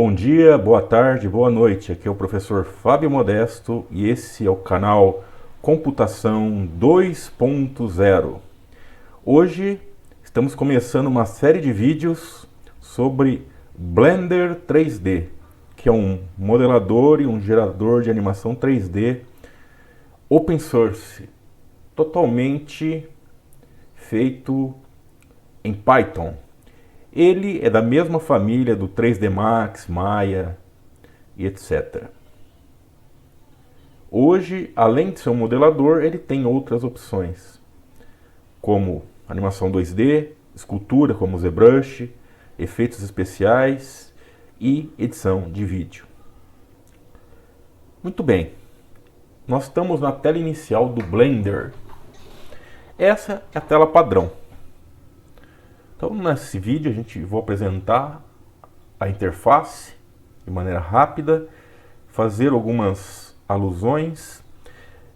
Bom dia, boa tarde, boa noite. Aqui é o professor Fábio Modesto e esse é o canal Computação 2.0. Hoje estamos começando uma série de vídeos sobre Blender 3D, que é um modelador e um gerador de animação 3D open source, totalmente feito em Python. Ele é da mesma família do 3D Max, Maya e etc. Hoje, além de ser um modelador, ele tem outras opções, como animação 2D, escultura como ZBrush, efeitos especiais e edição de vídeo. Muito bem, nós estamos na tela inicial do Blender. Essa é a tela padrão. Então, nesse vídeo, vou apresentar a interface de maneira rápida, fazer algumas alusões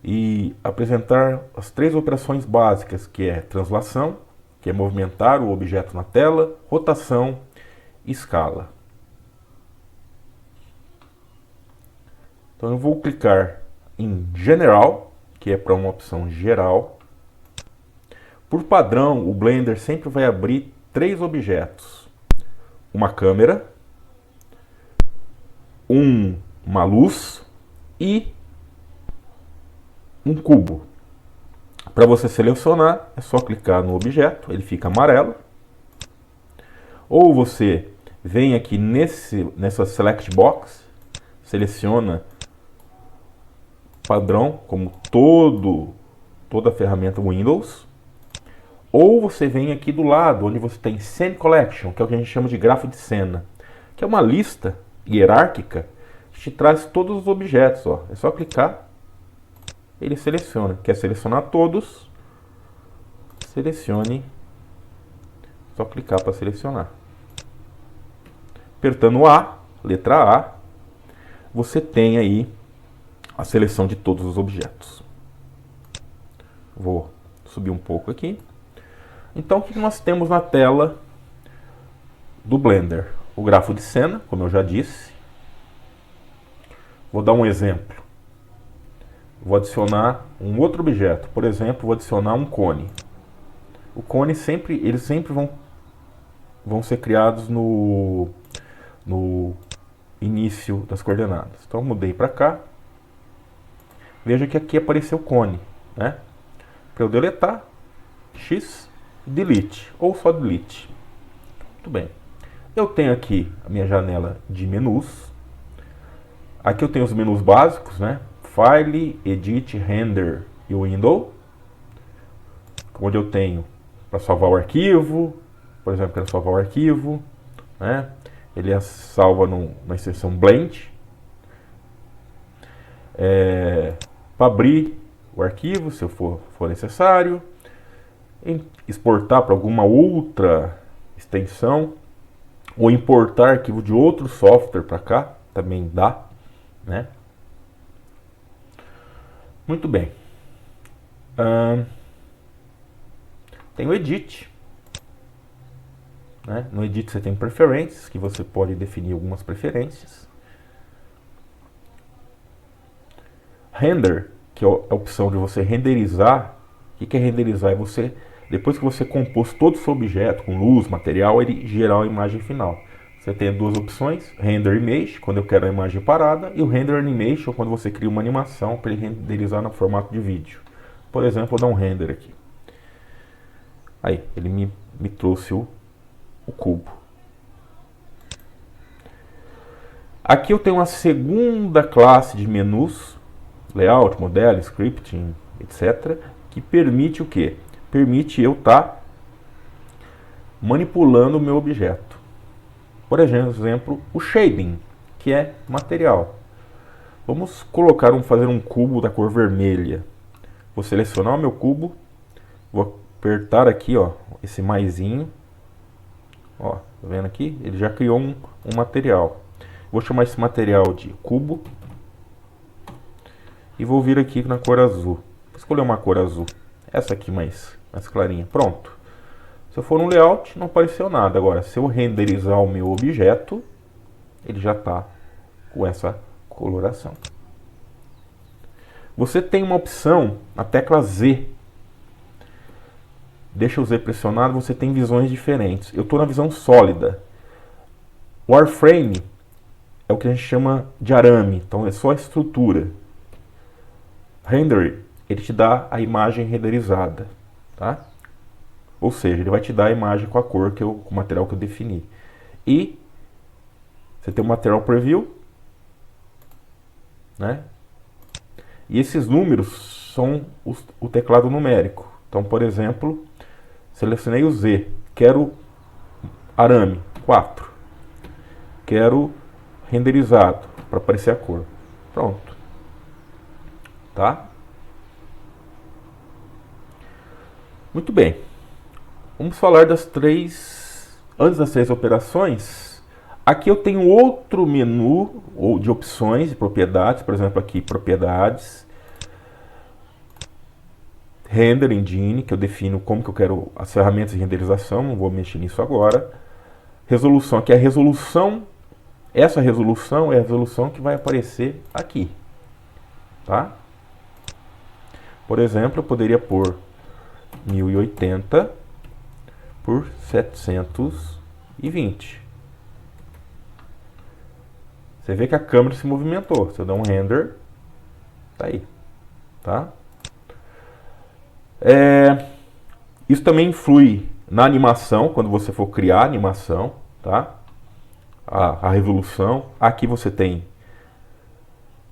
e apresentar as três operações básicas, que é translação, que é movimentar o objeto na tela, rotação e escala. Então, eu vou clicar em General, que é para uma opção geral. Por padrão, o Blender sempre vai abrir três objetos: uma câmera, uma luz e um cubo. Para você selecionar, é só clicar no objeto, ele fica amarelo. Ou você vem aqui nessa Select Box, seleciona padrão, como toda a ferramenta Windows. Ou você vem aqui do lado, onde você tem Scene Collection, que é o que a gente chama de grafo de cena, que é uma lista hierárquica que te traz todos os objetos. Ó. É só clicar, ele seleciona. Quer selecionar todos? Selecione. Só clicar para selecionar. Apertando A, letra A, você tem aí a seleção de todos os objetos. Vou subir um pouco aqui. Então, o que nós temos na tela do Blender? O grafo de cena, como eu já disse. Vou dar um exemplo. Vou adicionar um outro objeto. Por exemplo, vou adicionar um cone. O cone eles sempre vão ser criados no início das coordenadas. Então, mudei para cá. Veja que aqui apareceu o cone, né? Para eu deletar, X, delete, ou só delete. Muito bem. Eu tenho aqui a minha janela de menus. Aqui eu tenho os menus básicos, né? File, Edit, Render e Window. Onde eu tenho para salvar o arquivo. Por exemplo, quero salvar o arquivo, né? Ele é salva na extensão Blend. Para abrir o arquivo, se for necessário. Exportar para alguma outra extensão ou importar arquivo de outro software para cá, também dá, né? Muito bem. Tem o Edit, né? No Edit você tem preferências, que você pode definir algumas preferências. Render, que é a opção de você renderizar. O que é renderizar? É você, depois que você compôs todo o seu objeto, com luz, material, ele gerar a imagem final. Você tem duas opções: Render Image, quando eu quero a imagem parada, e o Render Animation, quando você cria uma animação para ele renderizar no formato de vídeo. Por exemplo, vou dar um render aqui. Aí, ele me trouxe o cubo. Aqui eu tenho uma segunda classe de menus: Layout, Modelo, Scripting, etc., que permite o quê? Permite eu estar manipulando o meu objeto. Por exemplo, o Shading, que é material. Vamos fazer um cubo da cor vermelha. Vou selecionar o meu cubo, vou apertar aqui, ó, esse maisinho. Ó, tá vendo aqui? Ele já criou um material. Vou chamar esse material de cubo. E vou vir aqui na cor azul. Vou escolher uma cor azul. Essa aqui mais clarinha. Pronto. Se eu for no layout, não apareceu nada. Agora, se eu renderizar o meu objeto, ele já está com essa coloração. Você tem uma opção, a tecla Z. Deixa o Z pressionado, você tem visões diferentes. Eu estou na visão sólida. O Warframe é o que a gente chama de arame, então é só a estrutura. Render, ele te dá a imagem renderizada, tá? Ou seja, ele vai te dar a imagem com a cor com o material que eu defini. E você tem o material preview, né? E esses números são o teclado numérico. Então, por exemplo, selecionei o Z, quero arame 4, quero renderizado para aparecer a cor. Pronto, tá? Muito bem. Vamos falar das três, antes das três operações. Aqui eu tenho outro menu ou de opções de propriedades, por exemplo, aqui propriedades, Render Engine, que eu defino como que eu quero as ferramentas de renderização, não vou mexer nisso agora. Resolução, aqui é a resolução, essa resolução é a resolução que vai aparecer aqui, tá? Por exemplo, eu poderia pôr 1080 por 720. Você vê que a câmera se movimentou. Se eu der um render, tá aí, tá? Isso também influi na animação, quando você for criar animação, tá? A resolução. Aqui você tem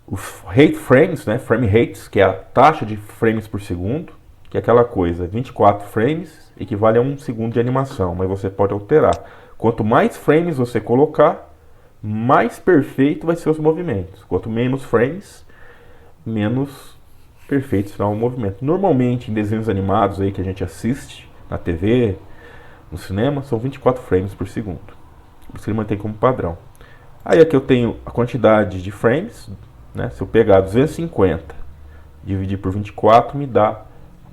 os rate frames, né? Frame rates, que é a taxa de frames por segundo, que é aquela coisa, 24 frames equivale a 1 segundo de animação, mas você pode alterar. Quanto mais frames você colocar, mais perfeito vai ser os movimentos. Quanto menos frames, menos perfeito será o movimento. Normalmente, em desenhos animados aí que a gente assiste na TV, no cinema, são 24 frames por segundo. Por isso ele mantém como padrão. Aí aqui eu tenho a quantidade de frames, né? Se eu pegar 250 dividir por 24, me dá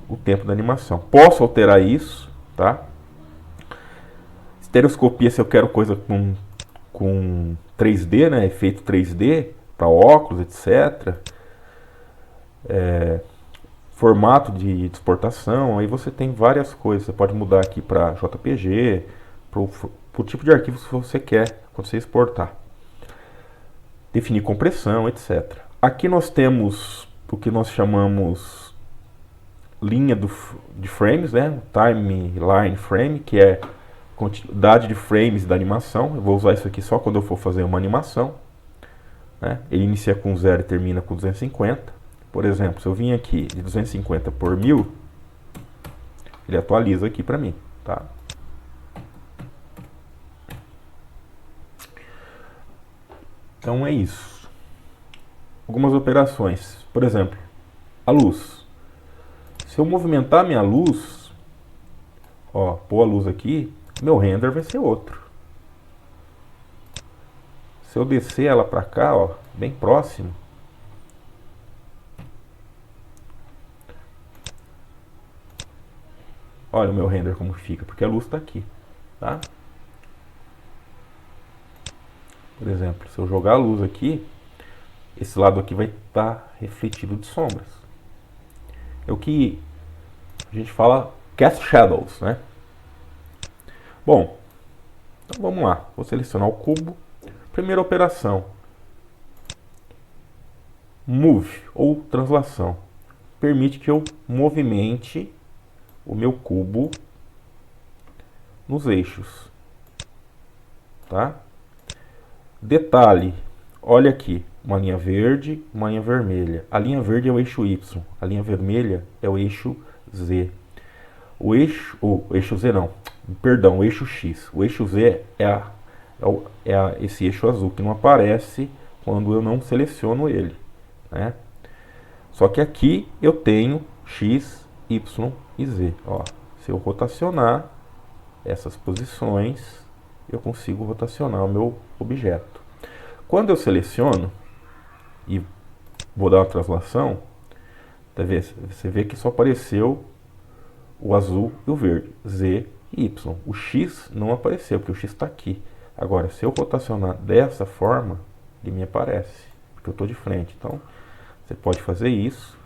o tempo da animação. Posso alterar isso, tá? Estereoscopia, se eu quero coisa com 3D, né? Efeito 3D para óculos, etc. Formato de exportação, aí você tem várias coisas. Você pode mudar aqui para JPG, para o tipo de arquivo que você quer quando você exportar. Definir compressão, etc. Aqui nós temos o que nós chamamos linha de frames, né? Timeline frame, que é quantidade de frames da animação. Eu vou usar isso aqui só quando eu for fazer uma animação, né? Ele inicia com 0 e termina com 250. Por exemplo, se eu vim aqui de 250 por 1000, ele atualiza aqui para mim, tá? Então é isso. Algumas operações. Por exemplo, a luz. Se eu movimentar minha luz, ó, pôr a luz aqui, meu render vai ser outro. Se eu descer ela para cá, ó, bem próximo, olha o meu render como fica, porque a luz está aqui, tá? Por exemplo, se eu jogar a luz aqui, esse lado aqui vai estar refletido de sombras. É o que a gente fala cast shadows, né? Bom, então vamos lá. Vou selecionar o cubo. Primeira operação, move ou translação. Permite que eu movimente o meu cubo nos eixos, tá? Detalhe, olha aqui, uma linha verde, uma linha vermelha. A linha verde é o eixo Y, a linha vermelha é o eixo Z. O eixo Z não, perdão, o eixo X. O eixo Z é esse eixo azul que não aparece quando eu não seleciono ele, né? Só que aqui eu tenho X, Y e Z. Ó, se eu rotacionar essas posições, eu consigo rotacionar o meu objeto. Quando eu seleciono e vou dar uma translação, você vê que só apareceu o azul e o verde, Z e Y. O X não apareceu, porque o X está aqui. Agora, se eu rotacionar dessa forma, ele me aparece, porque eu estou de frente. Então, você pode fazer isso.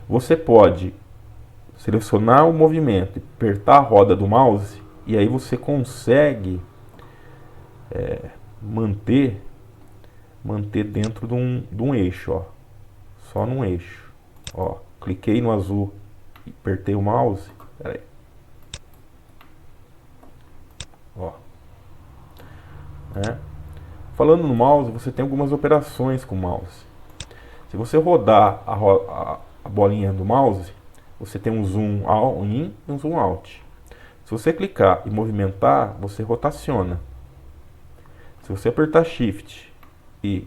Você pode selecionar o movimento e apertar a roda do mouse, e aí você consegue manter dentro de um eixo, ó. Só num eixo. Ó, cliquei no azul e apertei o mouse. Pera aí. Ó. Né? Falando no mouse, você tem algumas operações com o mouse. Se você rodar a bolinha do mouse, você tem um zoom in e um zoom out. Se você clicar e movimentar, você rotaciona. Se você apertar Shift e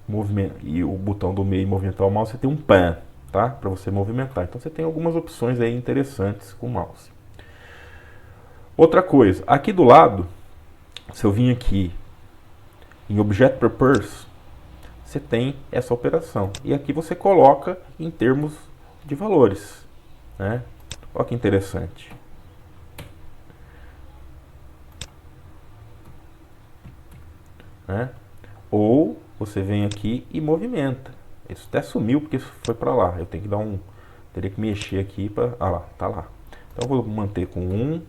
o botão do meio e movimentar o mouse, você tem um pan, tá? Para você movimentar. Então você tem algumas opções aí interessantes com o mouse. Outra coisa, aqui do lado, se eu vim aqui em Object Purpose, você tem essa operação. E aqui você coloca em termos de valores, né? Olha que interessante. Né? Ou você vem aqui e movimenta. Isso até sumiu porque isso foi para lá. Eu tenho que dar um, teria que mexer aqui para, ah lá, tá lá. Então eu vou manter com 1,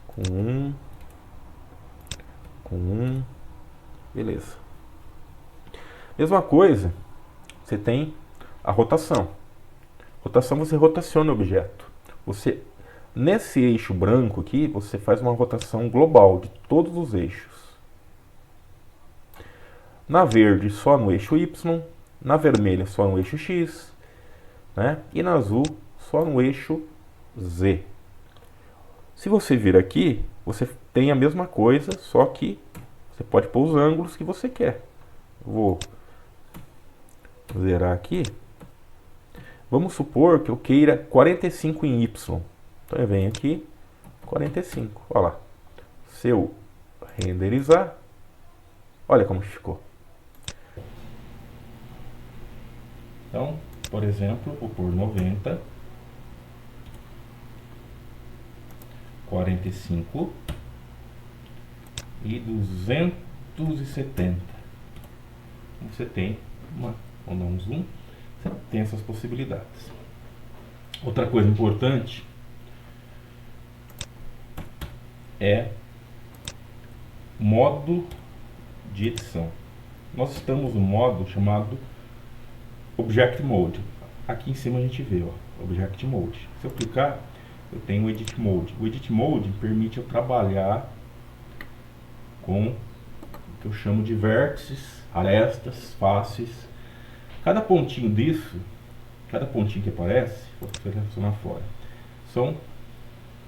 com 1, com 1, beleza. Mesma coisa, você tem a rotação. Rotação, você rotaciona o objeto. Você, nesse eixo branco aqui, você faz uma rotação global de todos os eixos. Na verde, só no eixo Y. Na vermelha, só no eixo X. Né? E na azul, só no eixo Z. Se você vir aqui, você tem a mesma coisa, só que você pode pôr os ângulos que você quer. Vou zerar aqui. Vamos supor que eu queira 45 em Y. Então eu venho aqui, 45. Olha lá. Se eu renderizar, olha como ficou. Então, por exemplo, vou pôr 90, 45 e 270. Você tem vamos dar um zoom, você tem essas possibilidades. Outra coisa importante é modo de edição. Nós estamos no modo chamado Object Mode. Aqui em cima a gente vê, ó, Object Mode. Se eu clicar, eu tenho o Edit Mode. O Edit Mode permite eu trabalhar com o que eu chamo de vértices, arestas, faces. Cada pontinho disso, cada pontinho que aparece, vou selecionar fora, são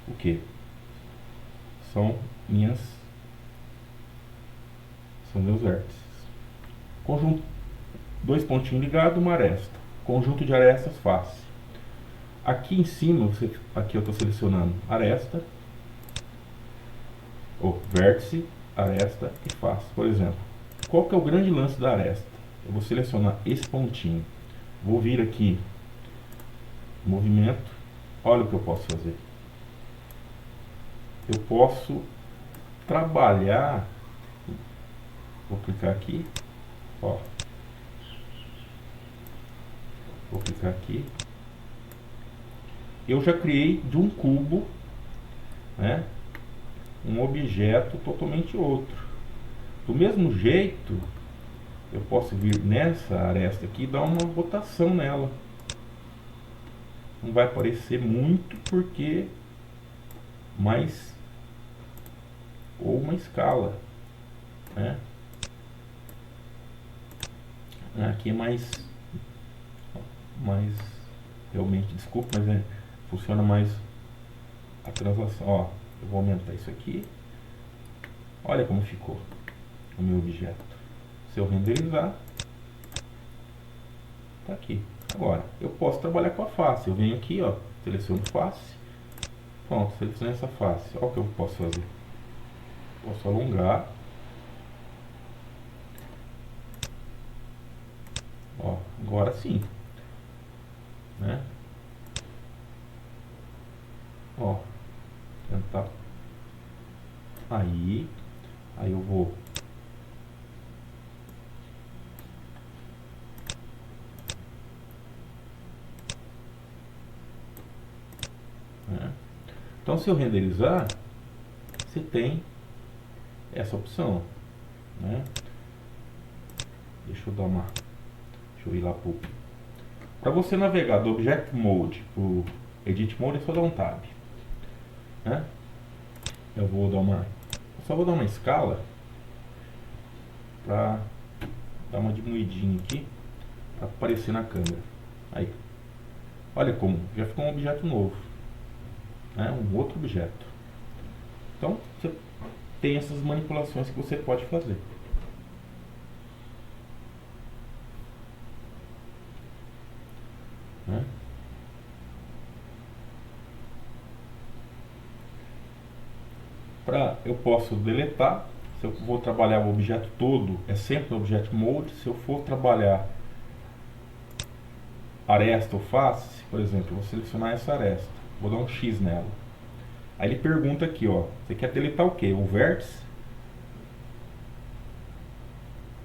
o que? São meus vértices. Conjunto, dois pontinhos ligados, uma aresta. Conjunto de arestas, face. Aqui em cima, aqui eu estou selecionando aresta, ou vértice, aresta e face. Por exemplo, qual que é o grande lance da aresta? Eu vou selecionar esse pontinho. Vou vir aqui, movimento. Olha o que eu posso fazer. Eu posso trabalhar. Vou clicar aqui. Ó. Vou clicar aqui. Eu já criei de um cubo, né, um objeto totalmente outro. Do mesmo jeito, eu posso vir nessa aresta aqui e dar uma rotação nela. Não vai aparecer muito porque mais ou uma escala, né? Aqui é mais realmente, desculpa, mas funciona mais a translação. Ó, eu vou aumentar isso aqui. Olha como ficou o meu objeto. Se eu renderizar, tá aqui. Agora, eu posso trabalhar com a face. Eu venho aqui, ó, seleciono face. Pronto, selecionei essa face. Olha o que eu posso fazer. Posso alongar. Ó, agora sim. Né? Ó, Aí eu vou né? Então, se eu renderizar, você tem essa opção, né? Deixa eu ir lá para você navegar do Object Mode para o Edit Mode, é só dar um Tab, né? Eu só vou dar uma escala para dar uma diminuidinha aqui para aparecer na câmera. Aí, olha como já ficou um objeto novo, né? Um outro objeto. Então, você tem essas manipulações que você pode fazer. Né? Eu posso deletar. Se eu vou trabalhar o objeto todo, é sempre no Object Mode. Se eu for trabalhar aresta ou face, por exemplo, eu vou selecionar essa aresta, vou dar um X nela. Aí ele pergunta aqui, ó, você quer deletar o que? O vértice,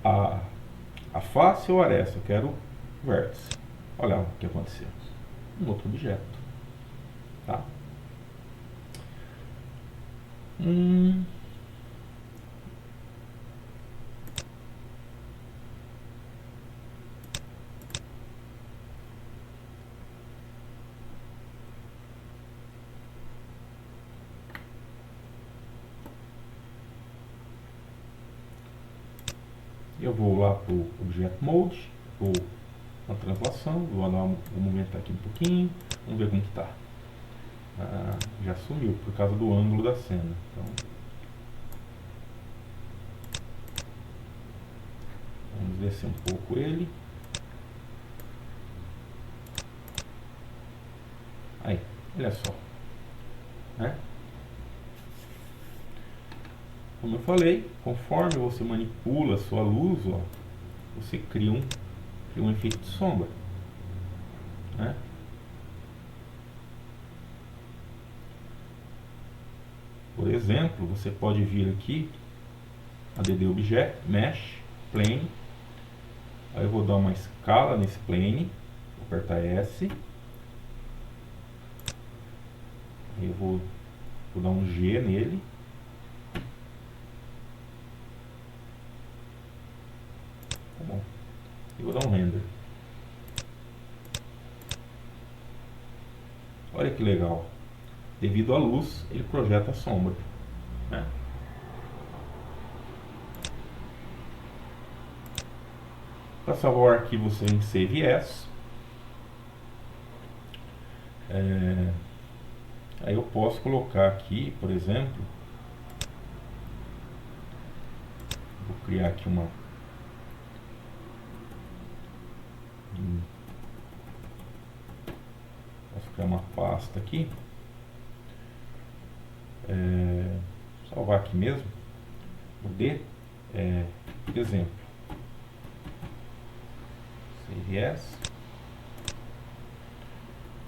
a face ou a aresta? Eu quero o vértice. Olha o que aconteceu. Um outro objeto. Tá? Eu vou lá para o Object Mode, vou na translação, vou aumentar aqui um pouquinho, vamos ver como que está. Já sumiu por causa do ângulo da cena. Então, vamos descer um pouco ele. Aí, olha só. Né? Como eu falei, conforme você manipula a sua luz, ó, você cria um efeito de sombra. Né? Por exemplo, você pode vir aqui, ADD Object, Mesh, Plane. Aí eu vou dar uma escala nesse plane, vou apertar S. Aí eu vou dar um G nele. Tá bom. E vou dar um render. Olha que legal. Devido à luz, ele projeta a sombra. Né? Para salvar o arquivo em Save As, aí eu posso colocar aqui, por exemplo, vou criar aqui posso criar uma pasta aqui, salvar aqui mesmo, o D, exemplo, Save As,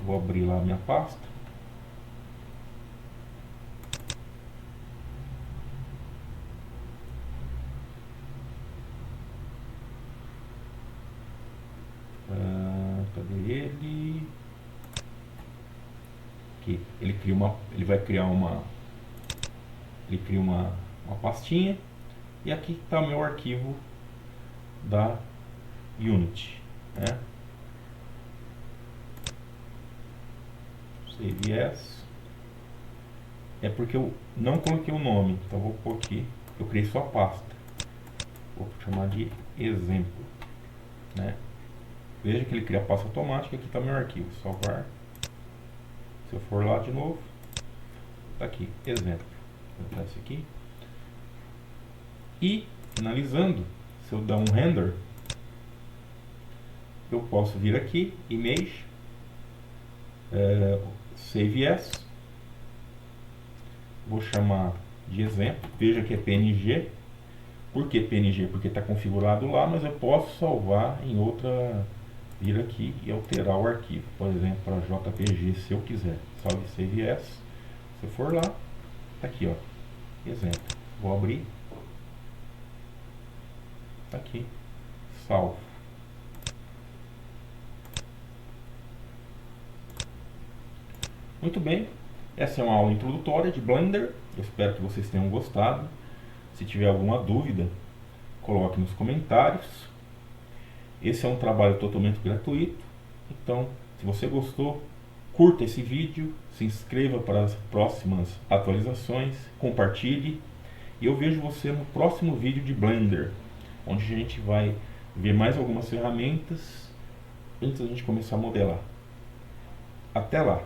vou abrir lá a minha pasta. Cadê ele? Aqui. Ele vai criar uma pastinha, e aqui está o meu arquivo da Unity, né? Save As. É porque eu não coloquei o nome, então vou pôr aqui, eu criei só a pasta, vou chamar de exemplo, né? Veja que ele cria a pasta automática. Aqui está meu arquivo, salvar. Se eu for lá de novo, está aqui, exemplo. Vou botar esse aqui. E, finalizando, se eu dar um render, eu posso vir aqui, Image, Save As, vou chamar de exemplo, veja que é PNG. Por que PNG? Porque está configurado lá, mas eu posso salvar em outra, vir aqui e alterar o arquivo, por exemplo, para JPG, se eu quiser. Salve Save As, se eu for lá, tá aqui, ó, Exemplo, vou abrir, tá aqui, salvo. Muito bem, essa é uma aula introdutória de Blender, eu espero que vocês tenham gostado. Se tiver alguma dúvida, coloque nos comentários. Esse é um trabalho totalmente gratuito, então se você gostou, curta esse vídeo, se inscreva para as próximas atualizações, compartilhe e eu vejo você no próximo vídeo de Blender, onde a gente vai ver mais algumas ferramentas antes da gente começar a modelar. Até lá!